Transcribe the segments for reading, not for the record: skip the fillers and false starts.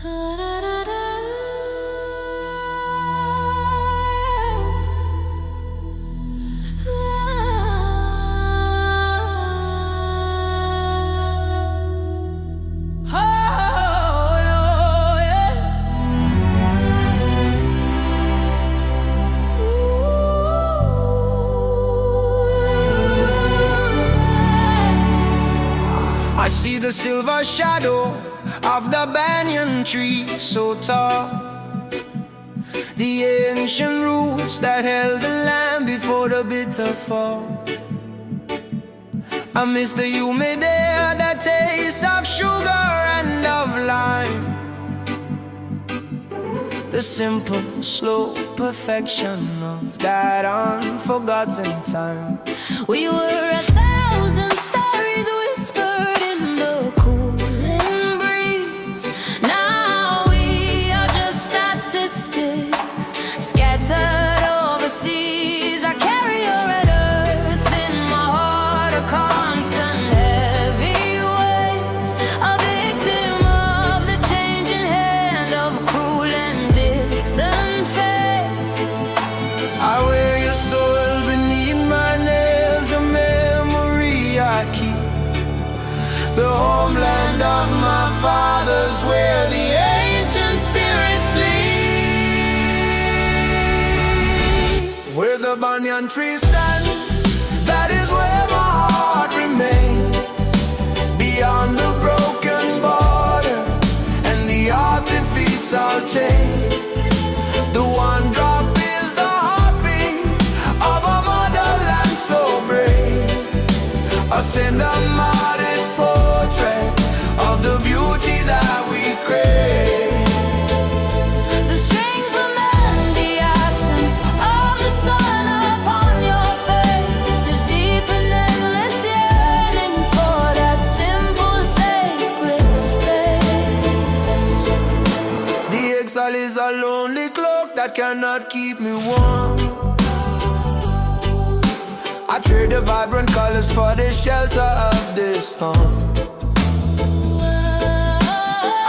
I see the silver shadow of the banyan tree so tall, the ancient roots that held the land before the bitter fall. I miss the humid air, the taste of sugar and of lime, the simple, slow perfection of that unforgotten time. We were 1,000 stories whispered in the cooling breeze. Now we are just statistics scattered overseas. I carry your red earth in my heart, a constant heavy weight, a victim of the changing hand of cruel and distant fate. I wear your soul beneath my nails, a memory I keep, the homeland of my fathers, where the ancient spirits sleep. Where the banyan tree stands, that is where my heart remains, beyond the broken border and the artificial chains. The one drop is the heartbeat of a motherland so brave, a cinematic portrait of the beauty that we crave. The strings lament the absence of the sun upon your face, this deep and endless yearning for that simple sacred space. The exile is a lonely cloak that cannot keep me warm. I trade the vibrant colors for the shelter of this storm.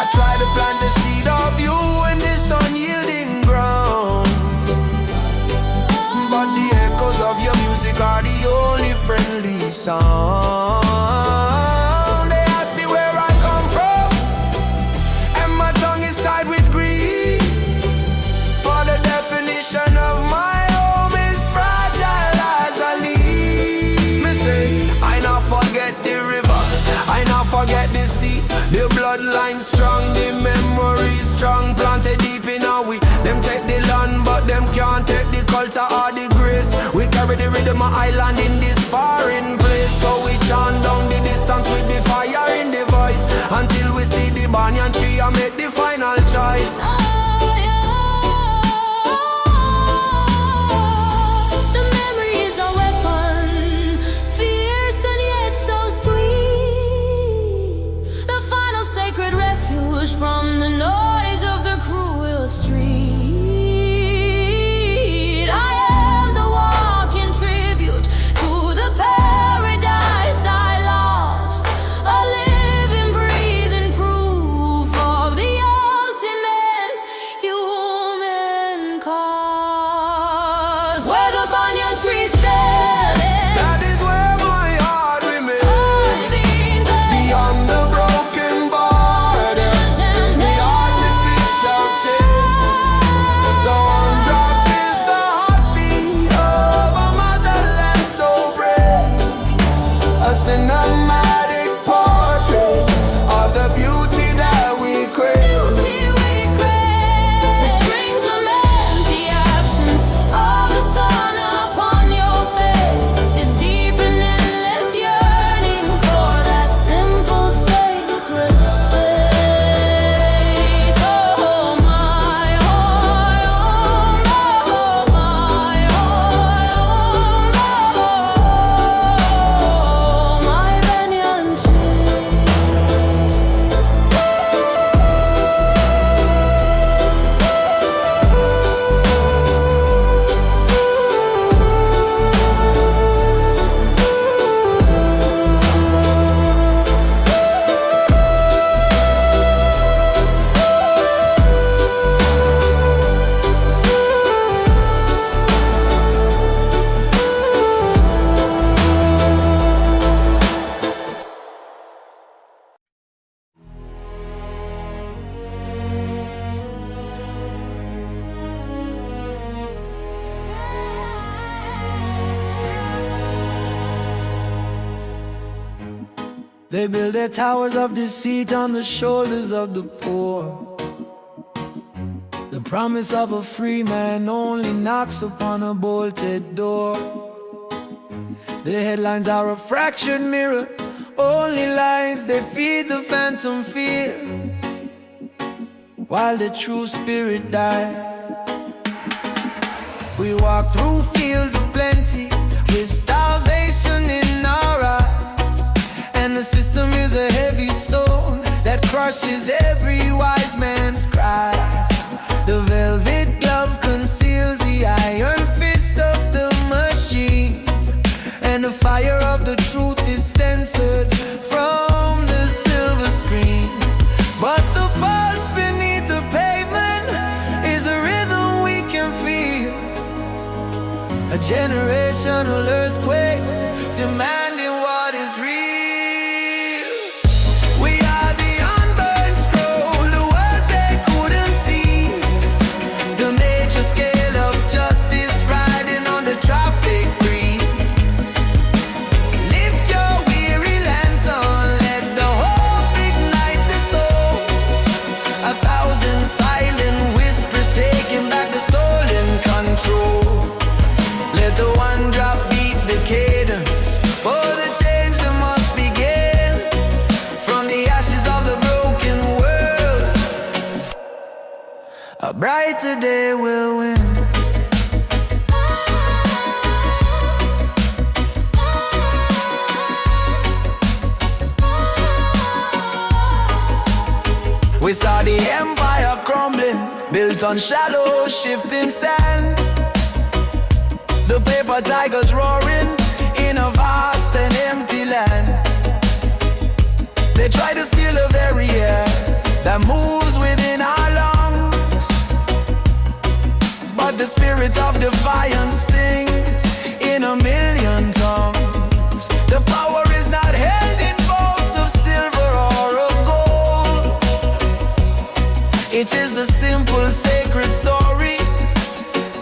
I try to plant the seed of you in this unyielding ground, but the echoes of your music are the only friendly sound. They ask me where I come from, and my tongue is tied with grief, for the definition of my home is fragile as a leaf. Me say, I not forget the river, I not forget the sea, the bloodline strong, the memory strong, planted deep in our we. Them take the land, but them can't take the culture or the grace. We carry the rhythm of island in this foreign place, so we chant down the distance with the fire in the voice, until we see the banyan tree and make the final choice. The memory is a weapon, fierce and yet so sweet, the final sacred refuge from the noise of the cruel street. I am the walking tribute to the paradise I lost, a living, breathing proof of the ultimate human cause. Where the banyan tree stands, That is where my heart remains, beyond the broken borders, the artificial chains. They build their towers of deceit on the shoulders of the poor. The promise of a free man only knocks upon a bolted door. The headlines are a fractured mirror, only lies they feed the phantom fear, while the true spirit dies. We walk through fields of plenty with starvation in our eyes, and the system is a heavy stone that crushes every wise man's cries. The velvet glove conceals the iron fist of the machine, and the fire of the truth is censored from the silver screen. But the pulse beneath the pavement is a rhythm we can feel, a generational earthquake demanding what is real. We are the unburned scroll, the words they couldn't seize, the major scale of justice riding on the tropic breeze. Lift your weary lantern, let the hope ignite the soul. A thousand silent whispers taking back the stolen control. Let the one drop beat the cadence, for the change that must begin from the ashes of the broken world. A brighter day will win. We saw the empire crumbling, built on shallow, shifting sand. The paper tigers roaring in a vast and empty land. They try to steal the very air that moves within our lungs, but the spirit of defiance stings in a million tongues. The power is not held in bowls of silver or of gold. It is the simple sacred story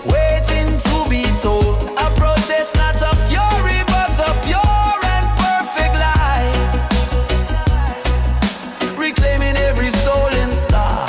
waiting to be told. A protest, not a fury, but a pure and perfect life, reclaiming every stolen star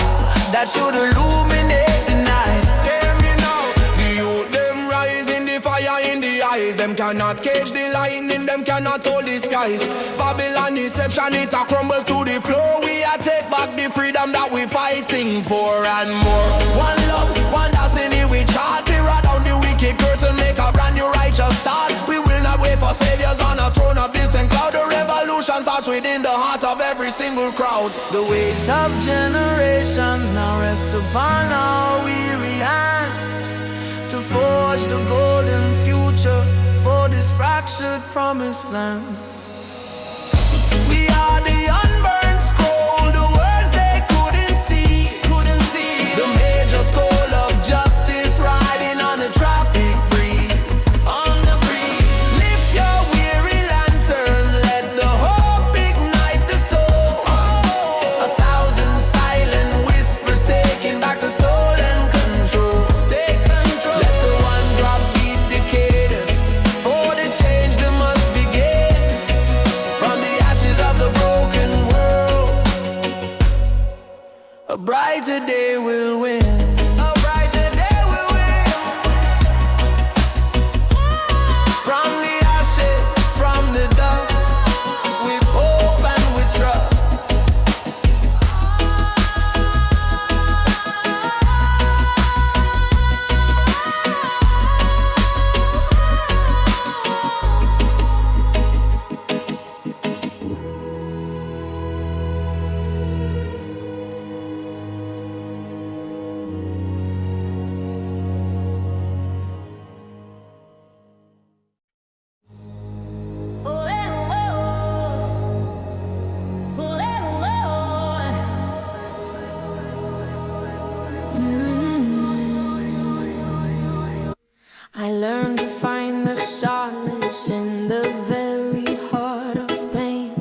that should illuminate the night. Hear me now, the youth them rise in the fire in the eyes. Them cannot cage the lightning, them cannot hold the skies. Babylon deception, it a crumble to the floor. We a take back the freedom that we fighting for and more. One love, one destiny, we chart. We ride down the wicked curtain, make a brand new righteous start. We will not wait for saviors on a throne of distant cloud. The revolution starts within the heart of every single crowd. The weight of generations now rests upon our weary hand, to forge the golden future for this fractured promised land. We are the unburned scroll, the words they couldn't see, the major scroll of justice riding on the tropic breeze, on the breeze. Lift your weary lantern, let the hope ignite the soul. A thousand silent whispers taking back the stolen control. Take control. Let the one drop beat the cadence, for the change that must begin from the ashes of the broken world. A brighter day will win. A brighter day will win. From the ashes, from the dust, with hope and with trust. I learned to find the solace in the very heart of pain,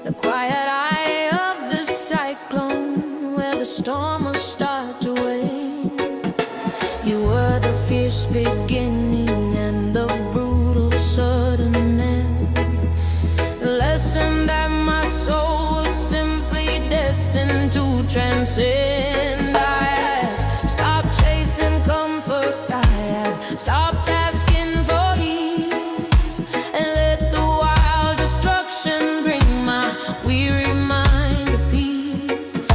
the quiet eye of the cyclone where the storm will start to wane. You were the fierce beginning and the brutal sudden end, the lesson that my to transcend. I have stopped chasing comfort. I have stopped asking for ease, and let the wild destruction bring my weary mind to peace.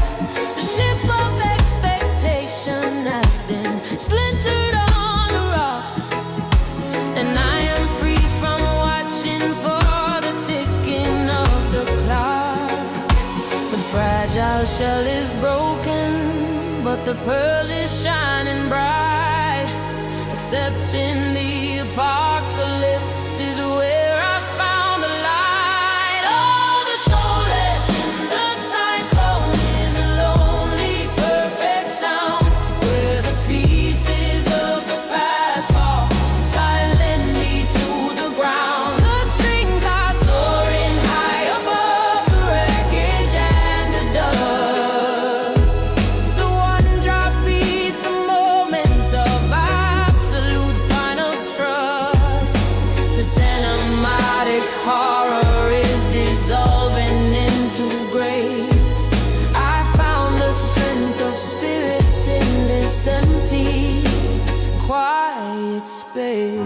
The ship of expectation has been splintered on the rock, and I am free from watching for the ticking of the clock. The fragile shell is broken, but the pearl is shining bright. Accepting the apocalypse is where I found the light. Oh, the soulless in the cyclone is a lonely, perfect sound, where the pieces of the past fall silently to the ground. The strings are soaring high above the wreckage and the dust. The one drop beats the moment of absolute final trust. The cinematic horror is dissolving into grace. I found the strength of spirit in this empty, quiet space.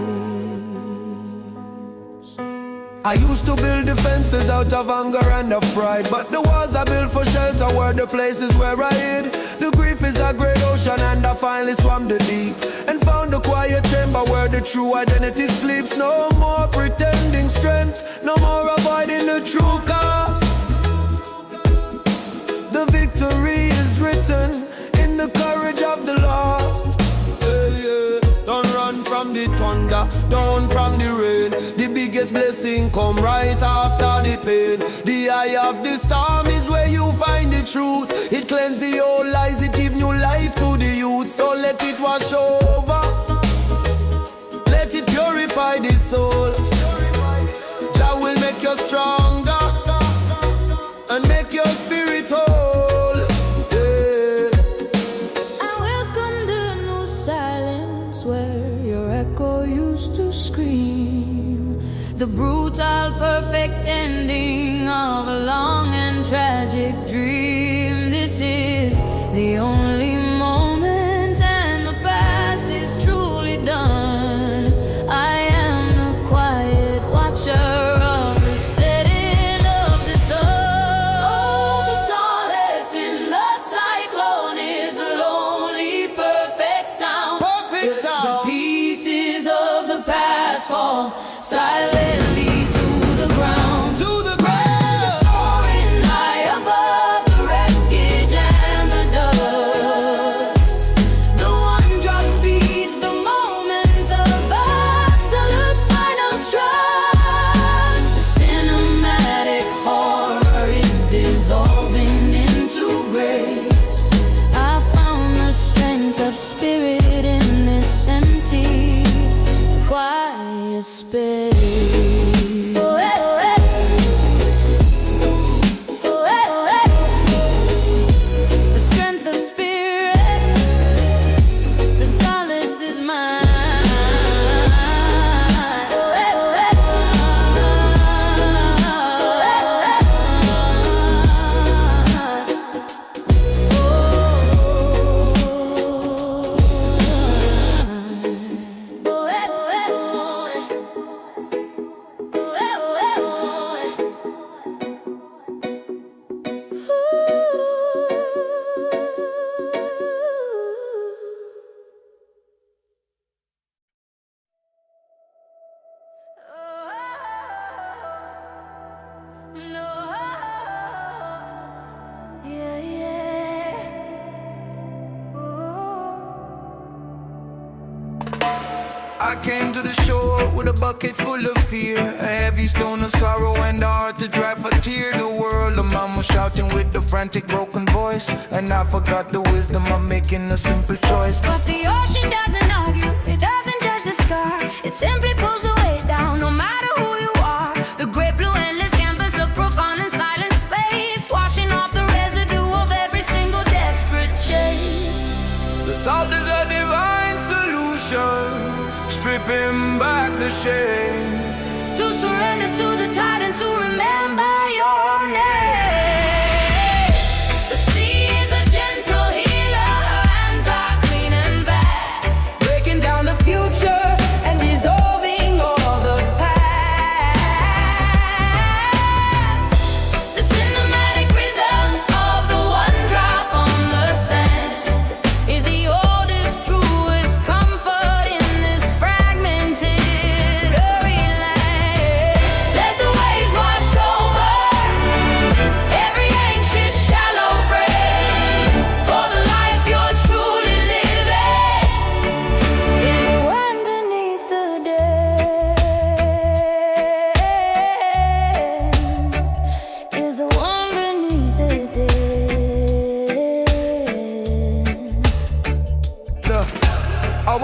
I used to build defenses out of anger and of pride, but the walls I built for shelter were the places where I hid. The grief is a great ocean, and I finally swam the deep and found a quiet chamber where the true identity sleeps. No more pretending strength, no more avoiding the true cost. The victory is written in the courage of the lost. Yeah, yeah. Don't run from the thunder, don't from the rain. The biggest blessing come right after the pain. The eye of the storm is where you find the truth. It cleanses the old lies, it gives new life to the youth. So let it wash over, let it purify the soul. Jah will make you stronger and make your spirit whole. Yeah. I welcome the new silence where your echo used to scream. The brutal, perfect ending of a long and tragic dream. This is the only moment, and the past is truly done. I am the quiet watcher of the setting of the sun. Oh, the solace in the cyclone is a lonely, perfect sound. Perfect sound. The pieces of the past fall silently to the ground. To the ground. Soaring high above the wreckage and the dust. The one drop beats the moment of absolute final trust. The cinematic horror is dissolving into grace. I found the strength of spirit in this empty, quiet space. Oh, eh, oh, eh. Oh, eh, oh, eh. The strength of spirit, the solace is mine. Oh, eh, oh, eh. Oh, eh, I came to the shore with a bucket full of fear, a heavy stone of sorrow and a heart to dry for tear. The world, the mama shouting with a frantic broken voice, and I forgot the wisdom of making a simple choice. But the ocean doesn't argue, it doesn't judge the scar. It simply pulls the weight down, no matter who you are. The great blue endless canvas of profound and silent space, washing off the residue of every single desperate chase. The salt is a divine solution, stripping back the shame. To surrender to the tide and to remember your name. The sea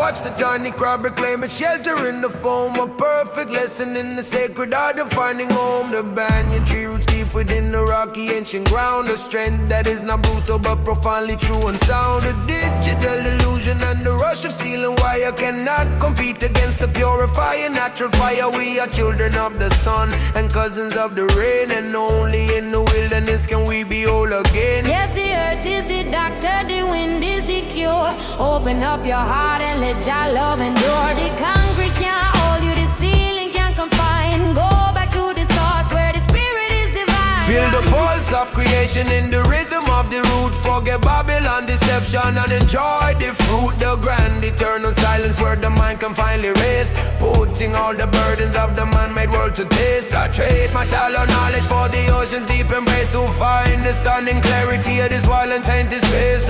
watch the tiny crab reclaim its shelter in the foam. A perfect lesson in the sacred art of finding home. The banyan tree roots deep within the rocky ancient ground. A strength that is not brutal but profoundly true and sound. A digital illusion and the rush of steel and wire cannot compete against the purifying natural fire. We are children of the sun and cousins of the rain, and only in the wilderness can we be whole again. Yes, the earth is the doctor, the wind is the cure. Open up your heart and let your love endure. The concrete can't hold you, the ceiling can't confine. Go back to the source where the spirit is divine. Feel the pulse of creation in the rhythm of the root. Forget Babylon deception and enjoy the fruit. The grand eternal silence where the mind can finally rest, putting all the burdens of the man-made world to taste. I trade my shallow knowledge for the ocean's deep embrace, to find the stunning clarity of this wild and tainted space.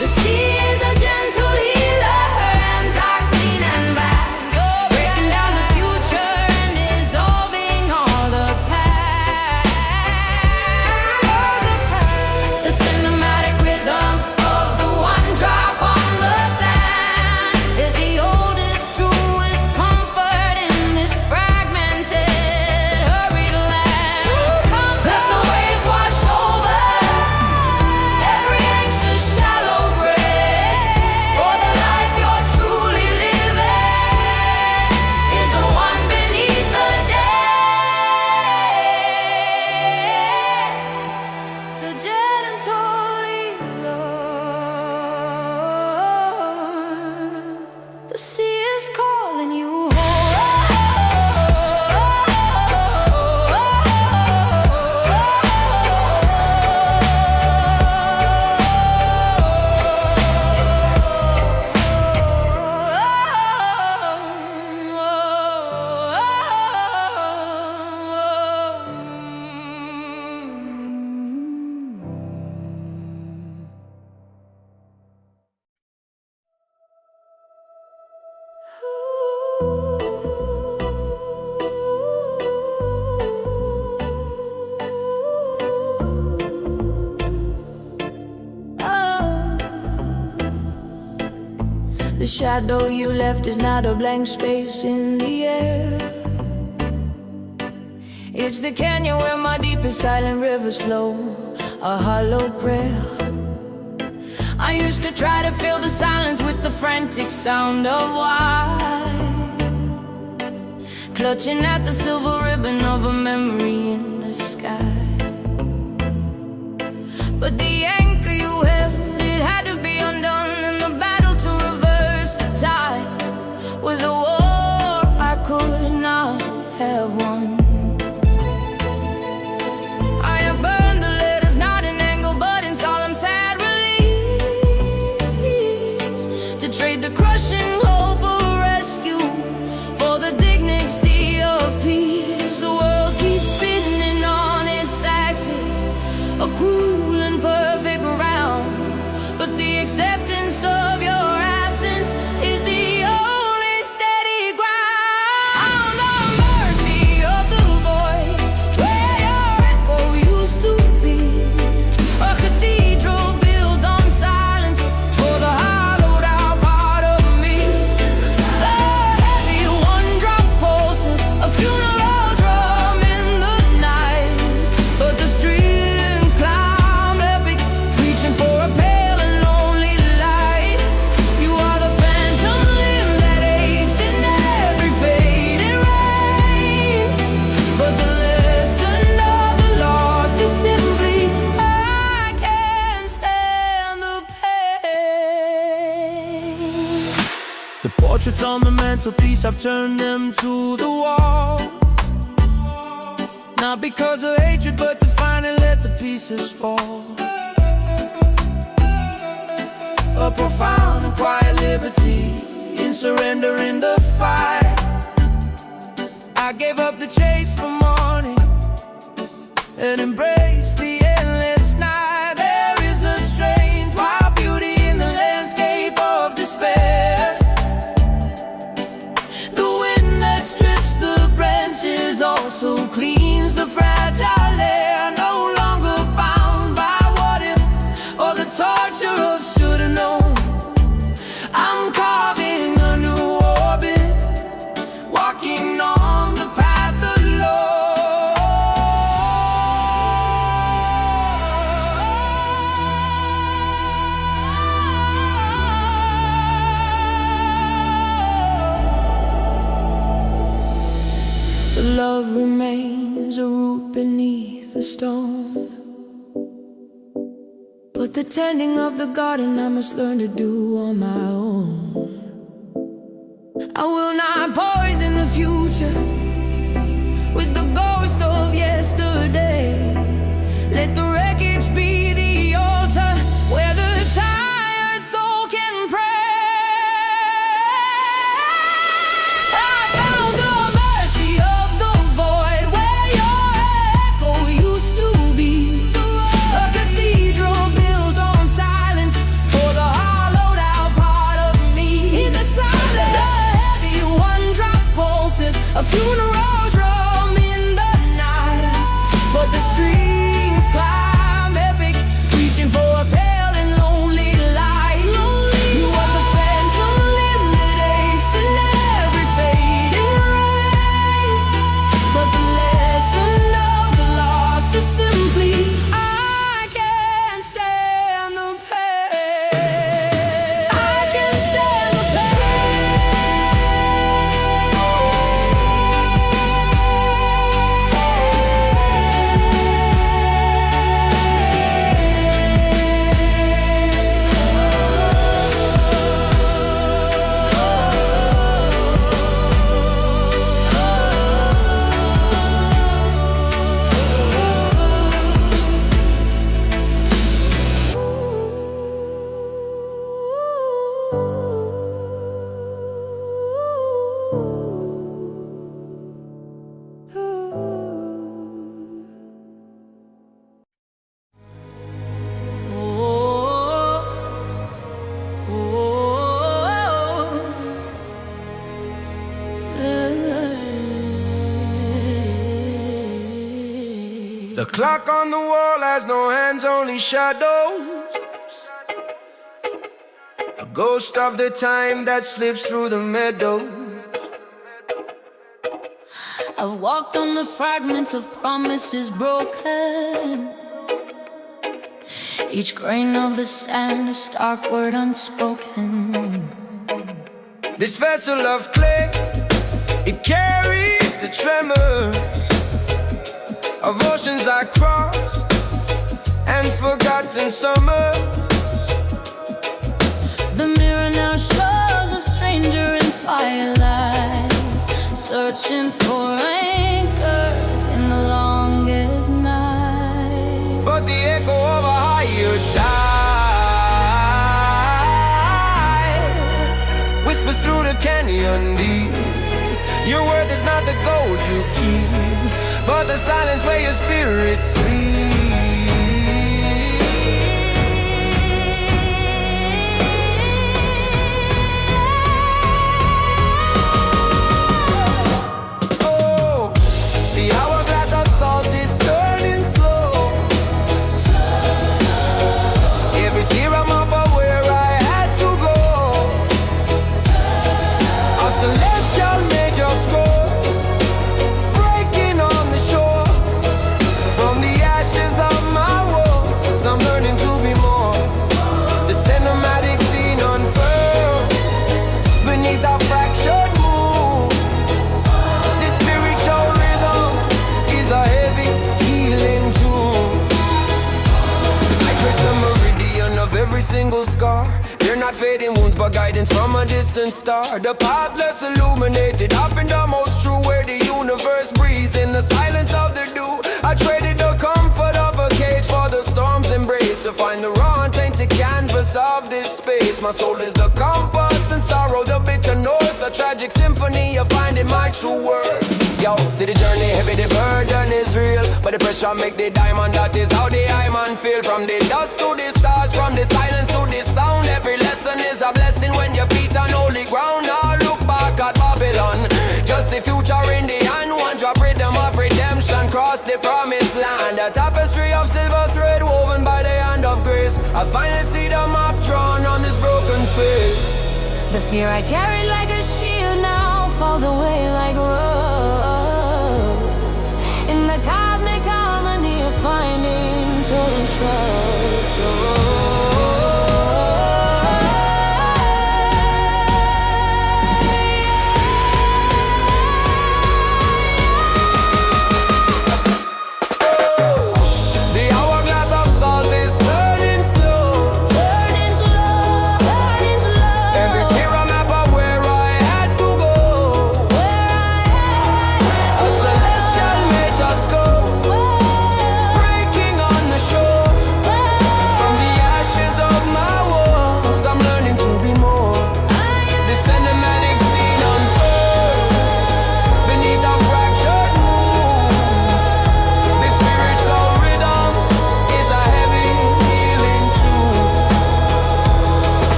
The sea is a gentle healer, her hands are clean and vast, breaking down the future and dissolving all the past. The cinematic rhythm of the one drop on the sand is the oldest, truest comfort in this fragmented, hurried land. Let the waves wash over every anxious shallow. For the life you're truly living is the one beneath the dead. The gentle healer. The sea is calling you The shadow you left is not a blank space in the air. It's the canyon where my deepest silent rivers flow, a hollow prayer. I used to try to fill the silence with the frantic sound of why, clutching at the silver ribbon of a memory in the sky. But the anchor you held, it had to be undone, and the battle to reverse the tide was a war I could not have won. I have burned the letters, not in anger, but in solemn sad release, to trade the crushing hope of rescue for the dignity of peace. The world keeps spinning on its axis, a cruel and perfect round, but the acceptance of your absence is the only steady ground. The mercy of the void where your echo used to be, a cathedral built on silence for the hollowed out part of me. The heavy one-drop pulses, a funeral drum in the night, but the strings climb epic, reaching for a pale and lonely light. You are the phantom limb that aches in every fading rain, but the lesson of the loss is simply I can't stand the pain. The portraits on the mantelpiece, I've turned them to the wall, not because of hatred, but to finally let the pieces fall. A profound and quiet liberty in surrendering the fight. I gave up the chase for morning and embraced the endless night. There is a strange wild beauty in the landscape of despair. The wind that strips the branches also cleans the fragile air. No longer bound The love remains a root beneath the stone. But the tending of the garden I must learn to do on my own. I will not poison the future with the ghost of yesterday. Let the wreckage be the altar where the tired soul can pray. I found the mercy of the void where your echo used to be. A cathedral built on silence for the hollowed out part of me. In the silence, the heavy one-drop pulses, a funeral drum in the night. But the strings climb epic, reaching for a pale and lonely light. You are the phantom limb that aches in every fading rain. But the lesson of the loss is simply I can't stand the pain. I can't stand the The clock on the wall has no hands, only shadows. A ghost of the time that slips through the meadow. I've walked on the fragments of promises broken. Each grain of the sand a stark word unspoken. This vessel of clay, it carries the tremor of oceans I crossed and forgotten summers. The mirror now shows a stranger in firelight, searching for anchors in the longest night. But the echo of a higher tide whispers through the canyon deep. Your worth is not the gold you keep, but the silence where your spirit sleeps. Oh, the hourglass of salt is turning slow. Every tear I'm up of where I had to go. A celestial major scroll breaking on the shore. From the ashes of my woes, I'm learning to be more. The cinematic scene unfurls beneath our fractured moon. The spiritual rhythm is a heavy healing tune. I trace the meridian of every single scar. They're not fading wounds but guidance from a distant star. The pathless illuminated up in the most true, where the universe breathes in the silence of the dew. I traded the comfort of a cage for the storm's embrace, to find the raw untainted canvas of this space. My soul is the compass and sorrow, the bitter north, the tragic symphony of finding my true worth. Yo, see the journey heavy, the burden is real, but the pressure make the diamond, that is how the I man feel. From the dust to the stars, from the silence to the sound, every lesson is a blessing when your feet on holy ground. Now look back at Babylon, just the future in the hand. One drop rhythm of redemption, cross the promised land. A tapestry of silver thread woven by the hand of grace. I finally see the map drawn on this broken face. The fear I carried like a shield now falls away like a rose. In the cosmic harmony of finding total trust.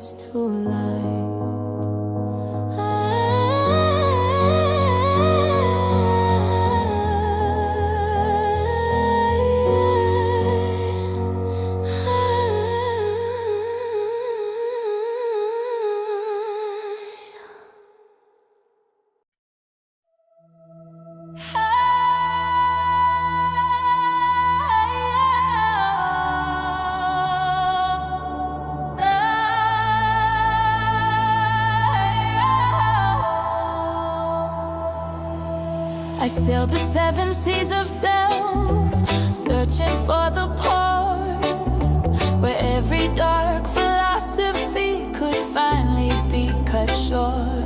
is too light. I sail the 7 seas of self, searching for the port where every dark philosophy could finally be cut short.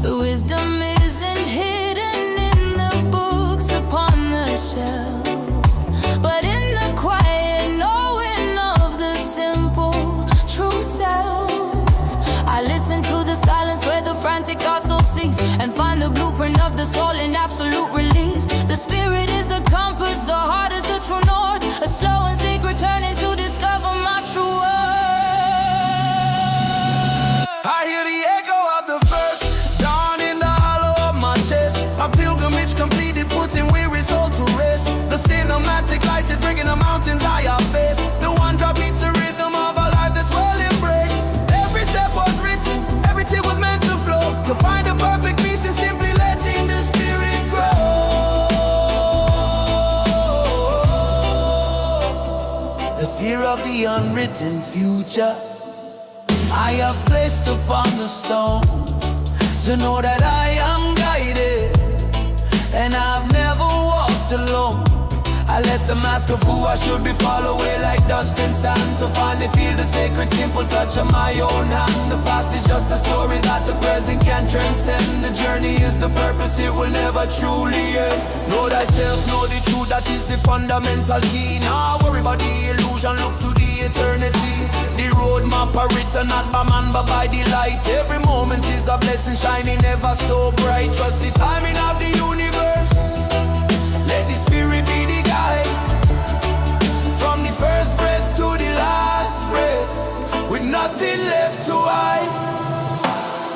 The wisdom isn't hidden in the books upon the shelf, but in the quiet knowing of the simple true self. I listen to the silence where the frantic thoughts all cease, and find the blueprint of the soul in absolute release. The spirit is the compass, the heart is the true north, a slow and secret turning to discover my true worth. I hear the echo of the first dawn in the hollow of my chest. A pilgrimage completed, putting weary soul to rest. The cinematic light is bringing the mountains higher face. The one drop beats the rhythm of a life that's well embraced. Every step was written, every tear was meant to flow, to find a perfect peace and simply letting the spirit grow. The fear of the unwritten future I have placed upon the stone, to know that I am guided and I've never walked alone. I let the mask of who I should be fall away like dust and sand, to finally feel the sacred simple touch of my own hand. The past is just a story that the present can transcend. The journey is the purpose, it will never truly end. Know thyself, know the truth, that is the fundamental key. Now worry about the illusion, look to the eternity. The roadmap are written not by man but by the light. Every moment is a blessing shining ever so bright. Trust the timing of the universe, let the spirit be the guide. From the first breath to the last breath, with nothing left to hide.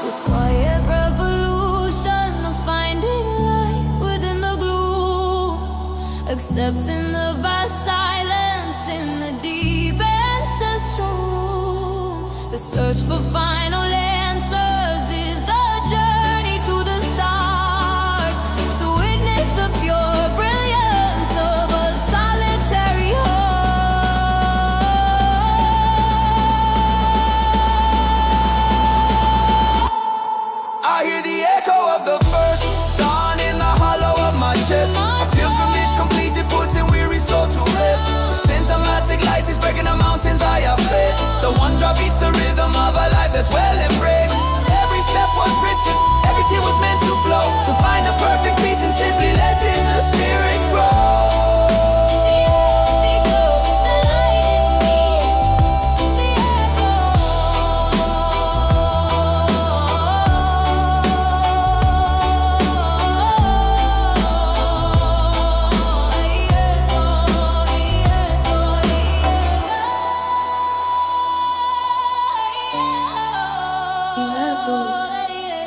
This quiet revolution of finding light within the gloom, accepting the vast silence in the deep ancestral room. The search for final answers is the journey to the start, to witness the pure brilliance of a solitary heart. I hear the echo of the first dawn in the hollow of my chest. A pilgrimage completed, putting weary soul to rest. The cinematic light is breaking the mountains higher face. The one drop beats the rhythm of a life that's well embraced. Every step was written, every tear was meant to flow, to find the perfect peace and simply letting the spirit grow.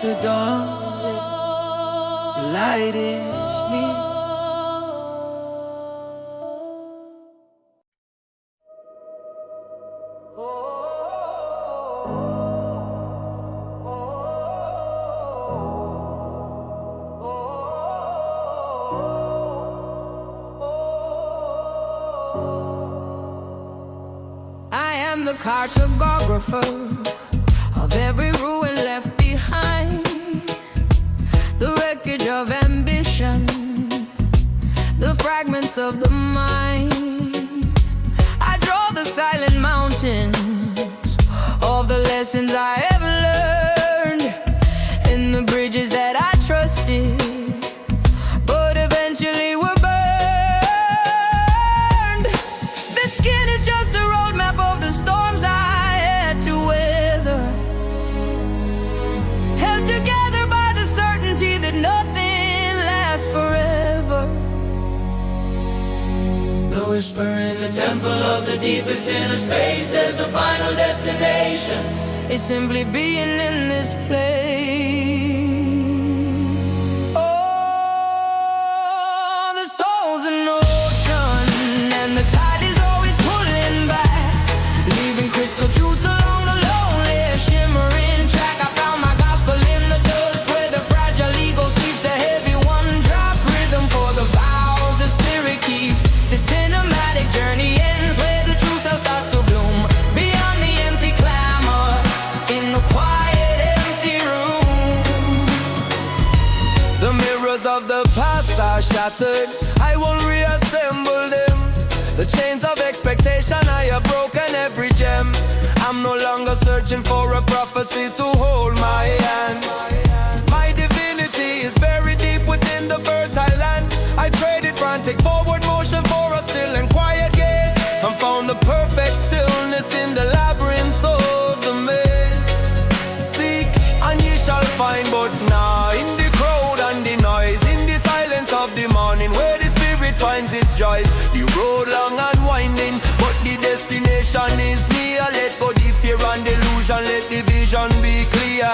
The dawn, the light is me. I am the cartographer of every ruin left behind, the wreckage of ambition, the fragments of the mind. I draw the silent mountains of the lessons I have learned, in the bridges that I trusted, but eventually were burned. The skin is just a roadmap of the storms I had to weather, held together by the certainty that nothing lasts forever. The whisper in the temple of the deepest inner space is the final destination. is simply being in this place. Oh, the soul's an ocean, and the tide is always pulling back, leaving crystal truths along the lonely, shimmering track. I found my gospel in the dust, where the fragile ego sleeps, the heavy one drop rhythm for the vows the spirit keeps. The cinematic journey ends where the true self starts to bloom, beyond the empty clamor, in the quiet empty room. The mirrors of the past are shattered, I won't reassemble them. The chains of expectation, I have broken every gem. I'm no longer searching for a prophecy to hold my hand. My divinity is buried deep within the fertile land. I traded frantic forward motion for a still and quiet gaze, and found the perfect stillness in the labyrinth of the maze. Seek and ye shall find, but now in the crowd and the noise, in the silence of the morning, where the spirit finds its joys. The road long and winding, but the destination is near. Let go the fear and delusion, let the vision be clear.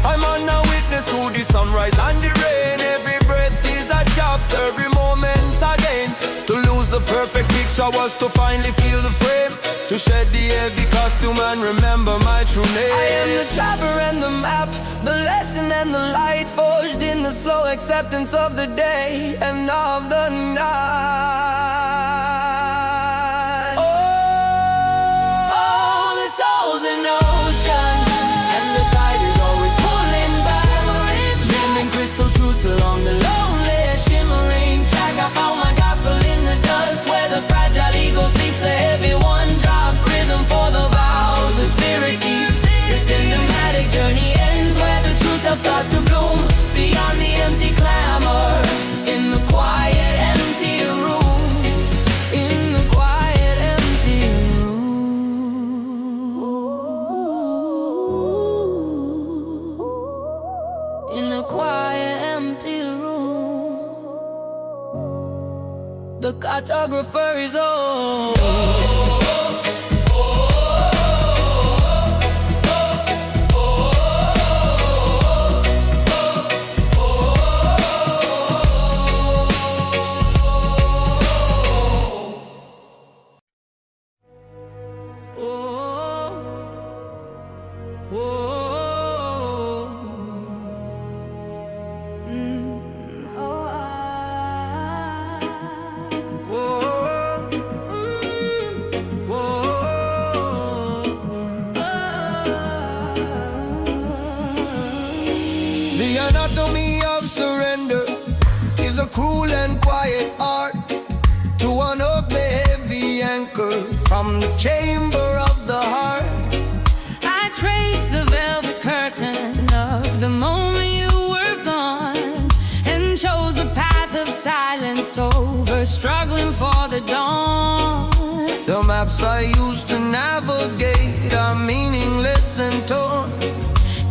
I'm on a witness to the sunrise and the rain. Every breath is a chapter, every moment again. To lose the perfect picture was to finally feel the frame, to shed the heavy costume and remember my true name. I am the traveler and the map, the lesson and the light, forged in the slow acceptance of the day and of the night. Oh, the soul's an ocean, and the tide is always pulling back, shimmering crystal truths along the lonely, shimmering track. I found my gospel in the dust, where the fragile ego sleeps, the heavy one drop rhythm for the vows the spirit keeps. The cinematic journey ends where the true self starts to bloom, beyond the empty clamor, in the quiet empty room, in the quiet empty room, in the quiet empty room. The cartographer is on. The anatomy of surrender is a cruel and quiet art, to unhook the heavy anchor from the chamber of the heart. I traced the velvet curtain of the moment you were gone, and chose a path of silence over struggling for the dawn. The maps I used to navigate are meaningless and torn,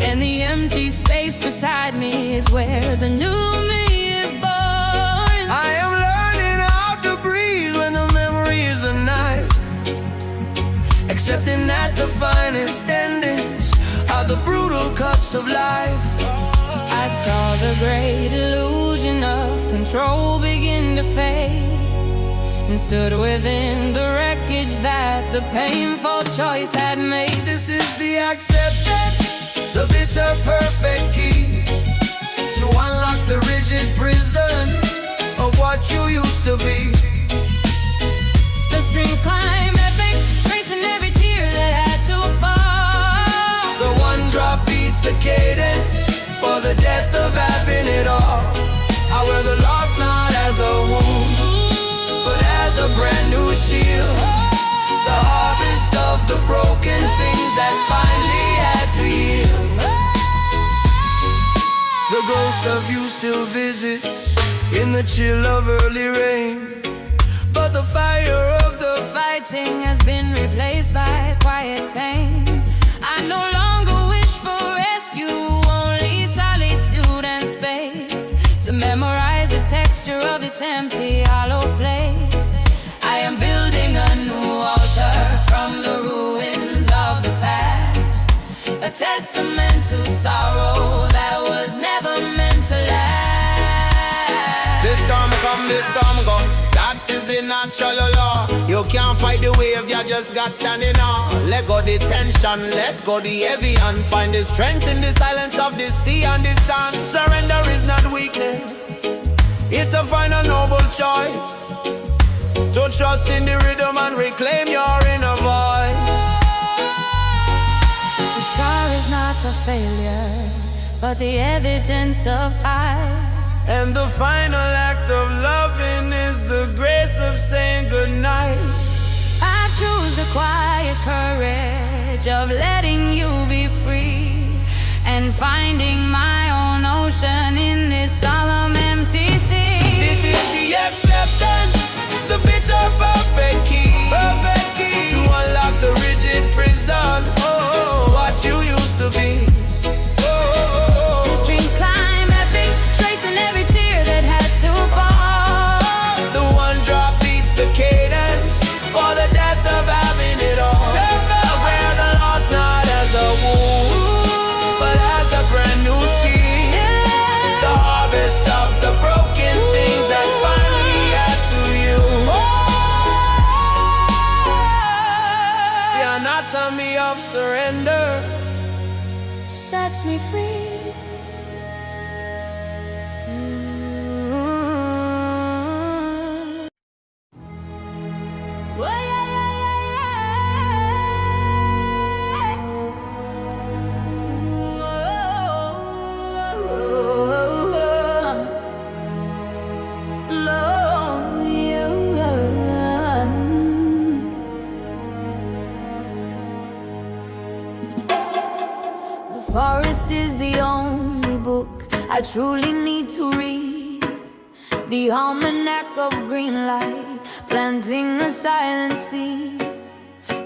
and the empty space beside me is where the new me is born. I am learning how to breathe when the memory is a knife, accepting that the finest endings are the brutal cuts of life. I saw the great illusion of control begin to fade, and stood within the wreckage that the painful choice had made. This is the acceptance, the bitter perfect key to unlock the rigid prison of what you used to be. The strings climb epic, tracing every tear that had to fall. The one drop beats the cadence for the death of having it all. I wear the loss not as a wound, but as a brand new shield. The harvest of the broken things that finally had to yield. The ghost of you still visits in the chill of early rain, but the fire of the Fighting has been replaced by quiet pain. I no longer wish for rescue, only solitude and space, to memorize the texture of this empty, hollow place. I am building a new altar from the ruins of the past, a testament to sorrow that was never meant to last. This storm come, this storm go. That is the natural law. You can't fight the wave, you just got standing on. Let go the tension, let go the heavy, and find the strength in the silence of the sea and the sun. Surrender is not weakness, it's a final noble choice. To trust in the rhythm and reclaim your inner voice. The scar is not a failure, but the evidence of fight. And the final act of loving is the grace of saying goodnight. I choose the quiet courage of letting you be free and finding my own ocean in this solemn empty sea. This is the acceptance, the bitter perfect key, to unlock the rigid prison. Oh, what you used to be. The streams climb epic, tracing every tear that had to fall. The one drop beats the cadence for the death of having it all. Where the loss not as a wound, but as a brand new seed. The harvest of the broken things that finally got to you. The anatomy of surrender Sets me free. Forest is the only book I truly need to read. The almanac of green light, planting a silent seed.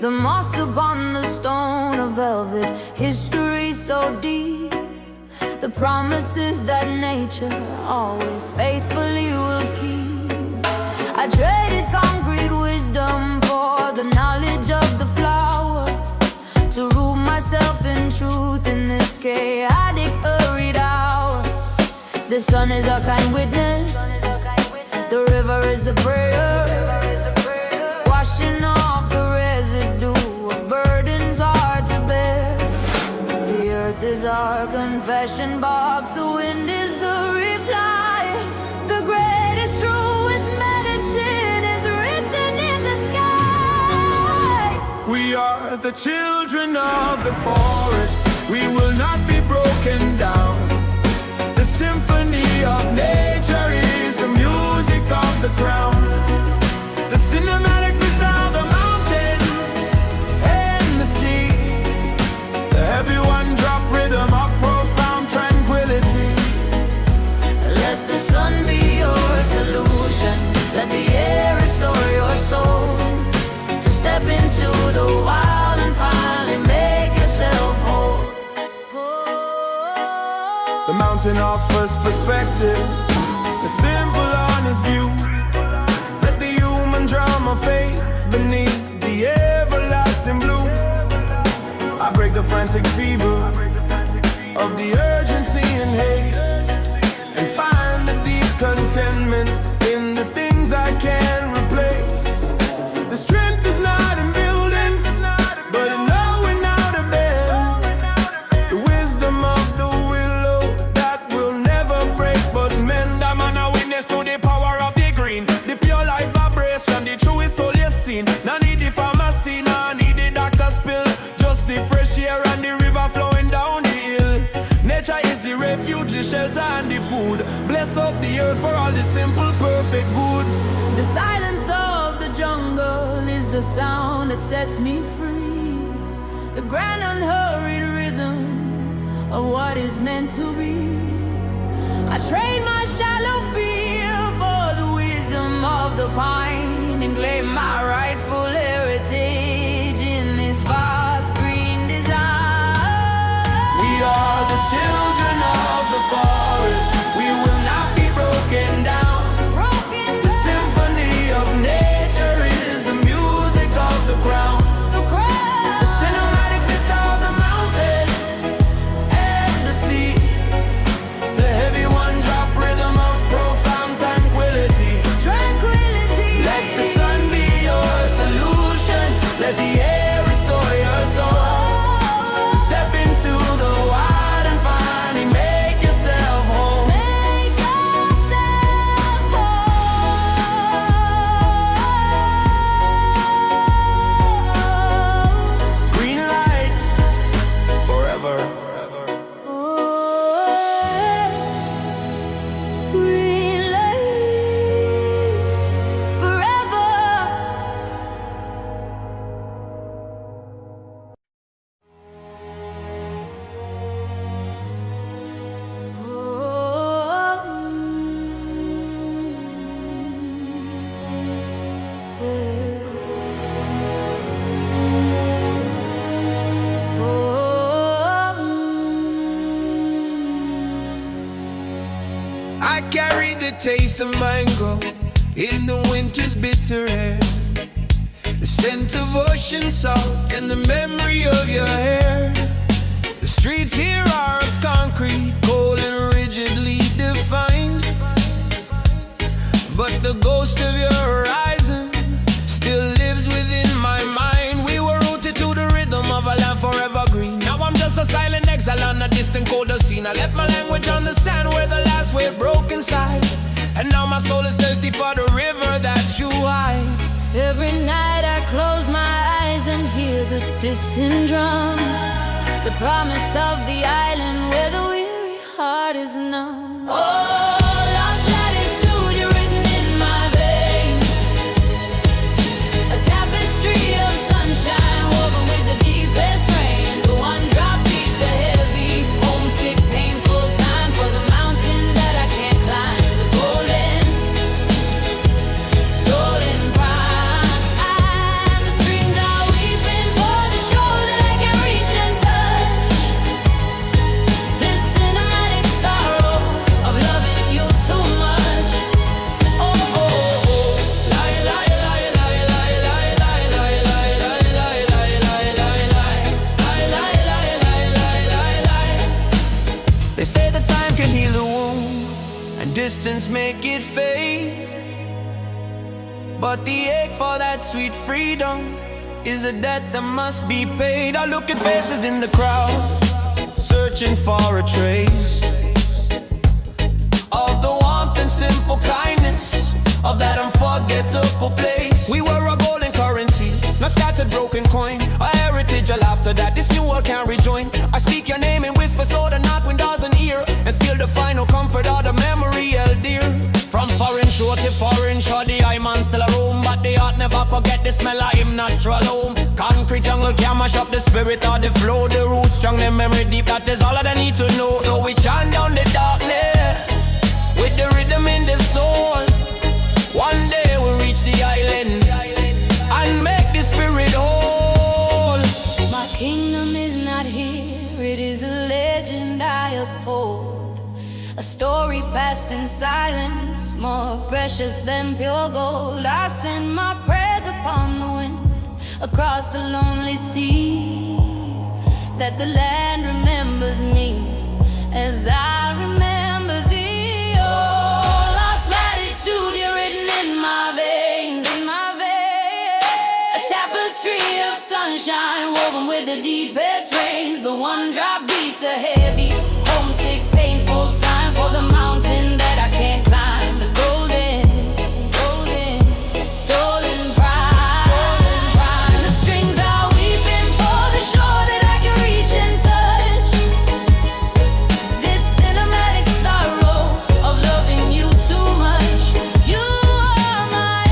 The moss upon the stone of velvet, history so deep. The promises that nature always faithfully will keep. I traded concrete wisdom for the knowledge of the flower, to rule myself in truth in this chaotic, hurried hour. The sun is a kind witness, the river is the prayer, washing off the residue of burdens hard to bear. The earth is our confession box, the wind is the reply. The greatest, truest medicine is written in the sky. We are the children of the forest, we will not be broken down. The symphony of nature is the music of the ground. The cinematic vista of the mountain and the sea. The heavy one-drop rhythm of profound tranquility. Let the sun be your solution, let the air restore your soul. To step into the wild and finally make yourself whole. The mountain offers perspective, the simple honest view. Let the human drama fade beneath the everlasting blue. I break the frantic fever of the urgency and haste, and find the deep contentment in the things I can't replace. The strength is not in building, but in knowing how to bend. The wisdom of the willow that will never break but mend. I'm on a witness to the power of the green, the pure life vibration, the truest soul you've seen. No need the pharmacy, no need the doctor's pill, just the fresh air and the river flowing down the hill. Nature is the refuge, the shelter and the food. Bless up the earth for all the simple, perfect good. The silence of the jungle is the sound that sets me free. The grand unhurried rhythm of what is meant to be. I trade my shallow fear for the wisdom of the pine, and claim my rightful heritage in this vast green design. We are the children of the forest, we will not be broken down. The symphony of nature is the music of the ground. The cinematic vista of the mountain breathe the taste of mango in the winter's bitter air, the scent of ocean salt and the memory of your hair. The streets here are of concrete, cold and rigidly defined, but the ghost of your horizon still lives within my mind. We were rooted to the rhythm of a land forever green. Now I'm just a silent exile on a distant colder scene. I left my language on the sand where the last wave broke inside, and now my soul is thirsty for the river that you hide. Every night I close my eyes and hear the distant drum, the promise of the island where the weary heart is numb. Oh, lost latitude, you're written in my veins, a tapestry of sunshine woven with the deepest rains. One drop beats a heavy, homesick, painful time for the mountain that I can't climb, the golden, stolen prime. And the strings are weeping for the shore that I can't reach and touch. This cinematic sorrow of loving you too much. Oh, oh, oh. Lie, lie, lie, lie, lie, lie, lie, lie, lie, lie, lie, lie, lie, lie, lie. Lie, lie, lie, lie, lie, lie, lie. They say that time can heal the wound and distance make it fade, but the ache for that sweet freedom is a debt that must be paid. I look at faces in the crowd, searching for a trace of the warmth and simple kindness of that unforgettable place. We were a golden currency, not scattered broken coin, a heritage, a laughter that this new world can't rejoin. I speak your name in whisper so the north wind doesn't hear, and still the final comfort of the memory held dear. From foreign shore to foreign shore, the eye man still a roam, but the heart never forget the smell of him natural home. Concrete jungle can't mash up the spirit or the flow. The roots strong, the memory deep, that is all that I need to know. So we chant down the darkness with the rhythm in the soul. One day we'll reach the island and make the spirit whole. My kingdom is not here, it is a legend I uphold, a story passed in silence, more precious than pure gold. I send my prayers upon the wind, across the lonely sea, that the land remembers me as I remember thee. Oh, lost latitude, you're written in my veins, a tapestry of sunshine woven with the deepest rains. The one drop beats a heavy, homesick, painful time for the mountain that I can't climb, the golden, stolen prime. The strings are weeping for the shore that I can reach and touch. This cinematic sorrow of loving you too much. You are my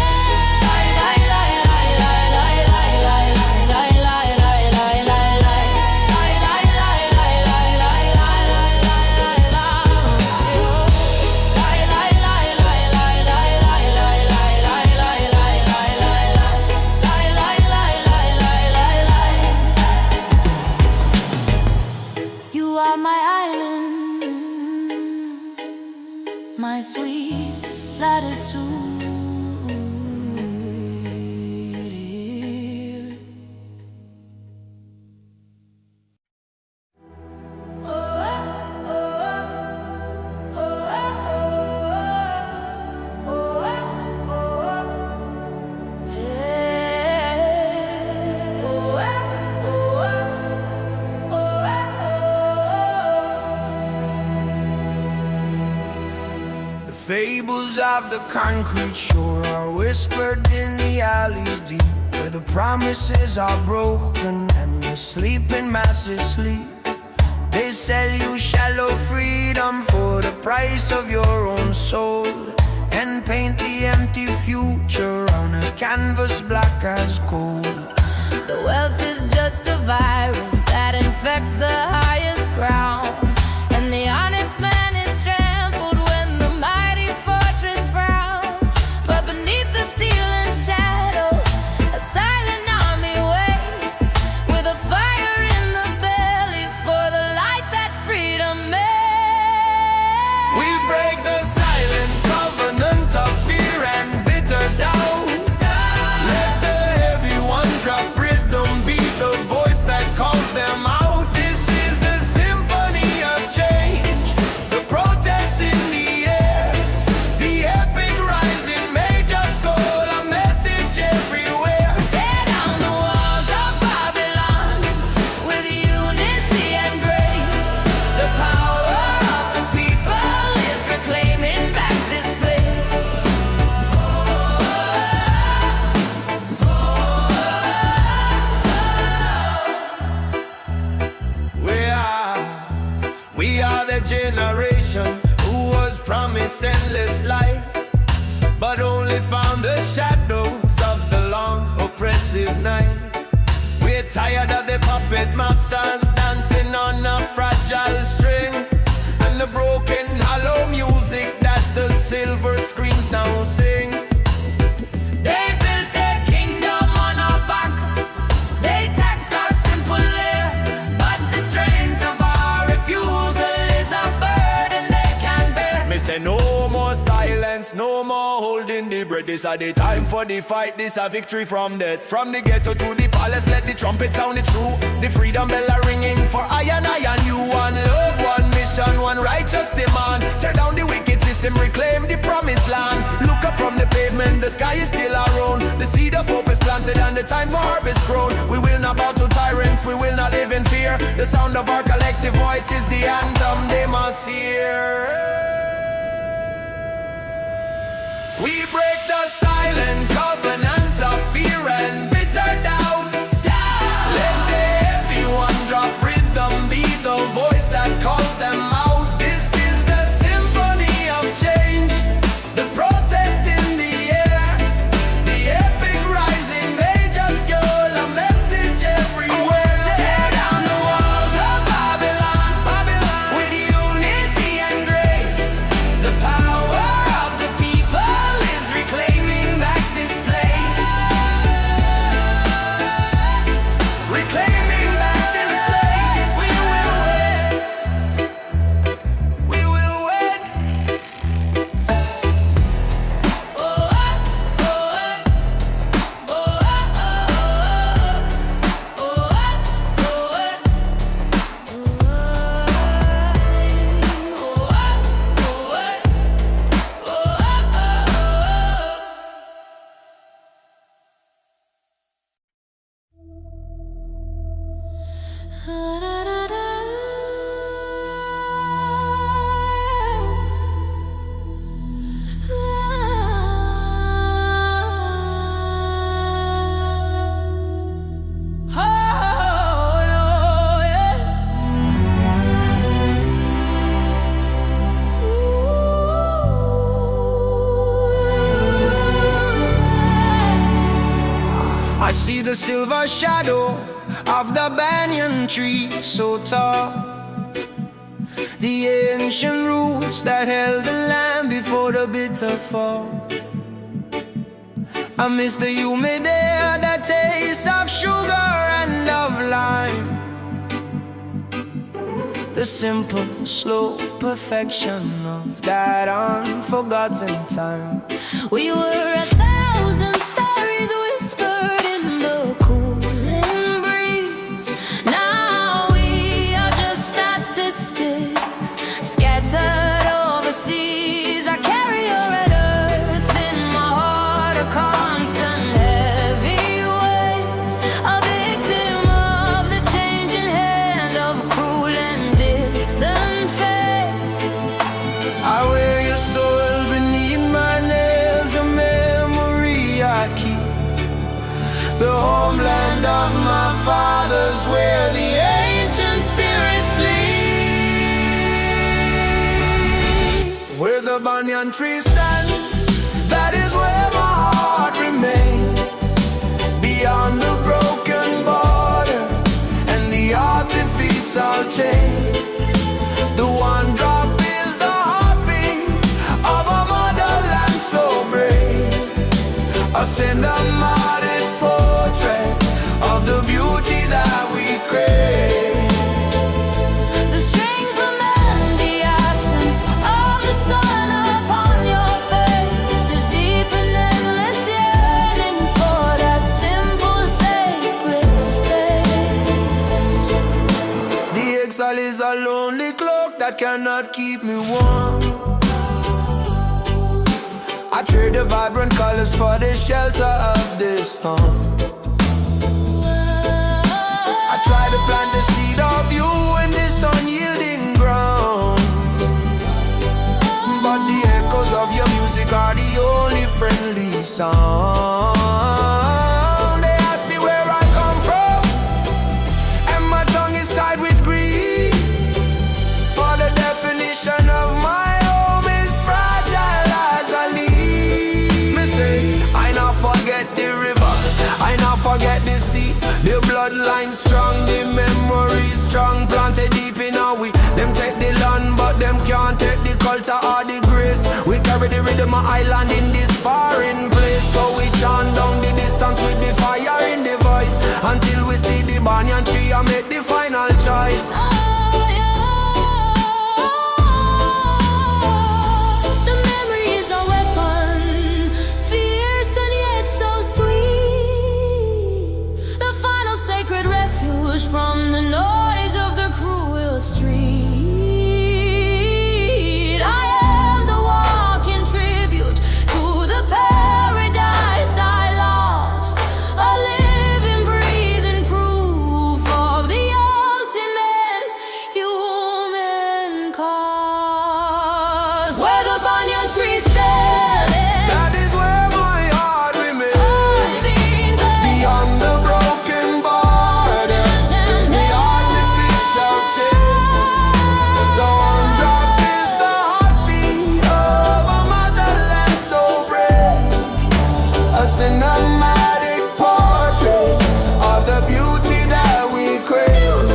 You are my island, my sweet latitude. Fables of the concrete shore are whispered in the alleys deep, where the promises are broken and the sleeping masses sleep. They sell you shallow freedom for the price of your own soul, and paint the empty future on a canvas black as coal. The wealth is just a virus that infects the highest ground, and the honest man is trampled when the mighty fortress frowns. But beneath the steel and shadow, a silent army waits, with a fire in the belly for the light that freedom makes. We break the silent We are the generation who was promised endless light, but only found the shadows of the long oppressive night. We're tired of the puppet masters dancing on a fragile string, and the broken hollow music that the silver screens now sing. They built their kingdom on our backs. They taxed our simple air, but the strength of our refusal is a burden they can bear. Me say no more silence, no more holding the breath. This is the time for the fight, this a victory from death. From the ghetto to the palace, let the trumpet sound it true. The freedom bell are ringing for I and you. One love, one mission, one righteous demand. Tear down the wicked system, reclaim the promised land. Look up from the pavement, the sky is still around. The seed of hope is planted and the time for harvest grown. We will not bow to tyrants, we will not live in fear. The sound of our collective voice is the anthem they must hear. We break the silent covenant of fear and bitter doubt. Let the heavy one drop rhythm be the voice that calls them out. This is the symphony of change, the protest in the air, the epic rising ages girl, a message everywhere. Tear down the walls of Babylon, with unity and grace. The power of the people is reclaiming back this place. Reclaiming back this place. We will win. We will win. Oh, oh, oh, oh, I see the silver shadow of the banyan tree so tall, the ancient roots that held the land before the bitter fall. I miss the humid air, the taste of sugar and of lime, the simple, slow perfection of that unforgotten time. we were 1,000 stories whispered in the cooling breeze. Now we are just statistics scattered overseas. I carry your red earth in my heart, a constant heavy weight, a victim of the changing hand of cruel and distant fate. I wear your soil beneath my nails, a memory I keep. The homeland of my fathers, where the ancient spirits sleep. Where the banyan tree stands, that is where my heart remains. Beyond the broken border and the artificial chains, the one drop is the heartbeat of a motherland so brave. A cinematic portrait of the beauty that we crave. The strings of melody, absence of the sun upon your face. This deep and endless yearning for that simple, sacred space. The exile is a lonely cloak that cannot keep me warm. I trade the vibrant colors for the shelter of this storm. I try to plant the seed of you in this unyielding ground, but the echoes of your music are the only friendly sound. They ask me where I come from, and my tongue is tied with grief for forget the sea. The bloodline strong, the memory strong, planted deep in our we. Them take the land, but them can't take the culture or the grace. We carry the rhythm of island in this foreign place. So we chant down the distance with the fire in the voice, until we see the banyan tree and make the final choice. The memory is a weapon, fierce and yet so sweet. The final sacred refuge from the noise of the cruel street. I am the walking tribute to the paradise I lost, a living, breathing proof of the ultimate human cause. Where the banyan tree stands, That is where my heart remains. Beyond the broken borders, the artificial chain. The one drop is the heartbeat of a motherland so brave. A cinematic portrait of the beauty that we crave.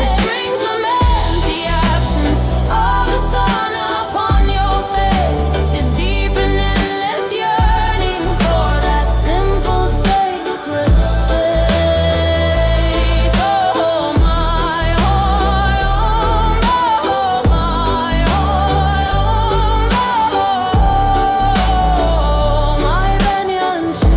The strings lament the absence of the sun upon your face. This deep and endless yearning for that simple sacred space. Oh my, oh my, my banyan tree.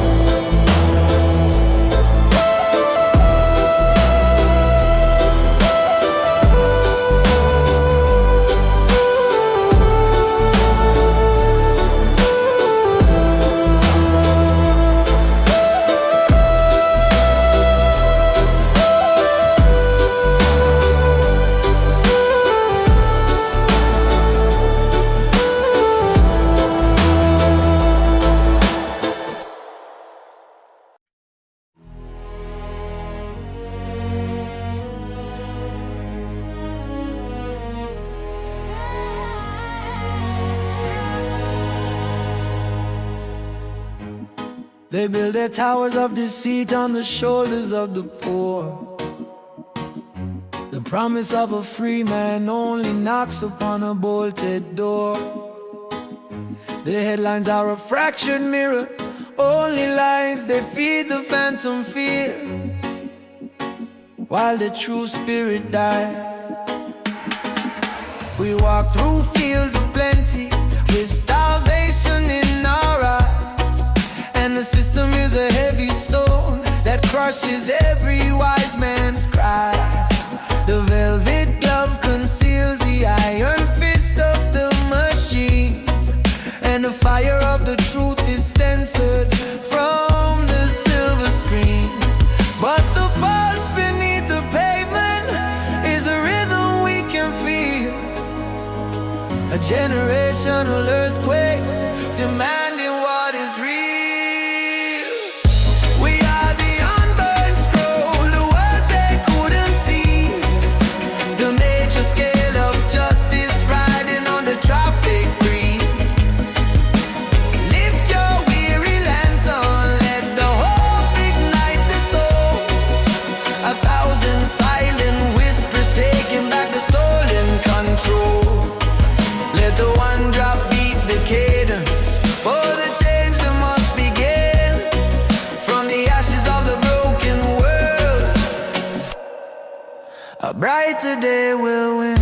They build their towers of deceit on the shoulders of the poor. The promise of a free man only knocks upon a bolted door. The headlines are a fractured mirror, only lies they feed the phantom fear, while the true spirit dies. We walk through fields of plenty with starvation in our eyes, and the system is a heavy stone that crushes every wise man's cries. The velvet glove conceals the iron fist of the machine, and the fire of the truth is censored from the silver screen. But the pulse beneath the pavement is a rhythm we can feel, a generational earthquake demanding what is real. We are the unburned scroll, the words they couldn't seize, the major scale of justice riding on the tropic breeze. Lift your weary lantern, let the hope ignite the soul. A thousand silent whispers taking back the stolen control. Let the one drop beat the cadence, for the change that must begin from the ashes of the broken world. A brighter day will win.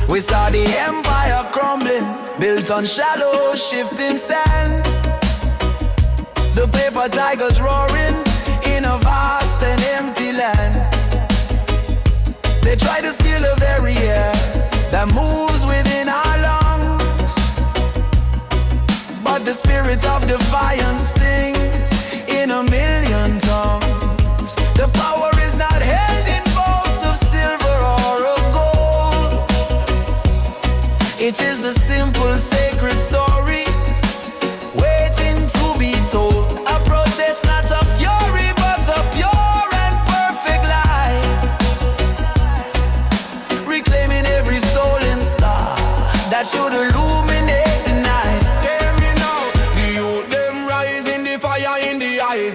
We saw the empire crumbling, built on shallow, shifting sand. The paper tigers roaring in a vast and empty land. They try to steal the very air that moves within our lungs, but the spirit of defiance stings in a million tongues. The power is not held in bowls of silver or of gold. It is the simple sacred story waiting to be told. A protest, not a fury, but a pure and perfect life.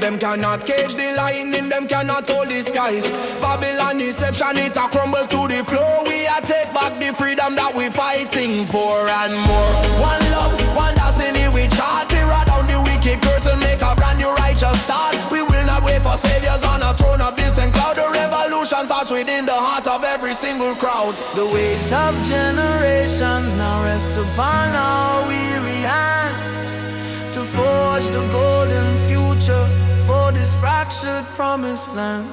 them cannot cage the lightning, them cannot hold the skies. Babylon deception, it a crumble to the floor. We a take back the freedom that we fighting for and more. One love, one destiny, we chart. We ride down the wicked curtain, make a brand new righteous start. We will not wait for saviors on a throne of distant cloud. The revolution starts within the heart of every single crowd. The weight of generations now rests upon our weary hand to forge the golden future for this fractured promised land.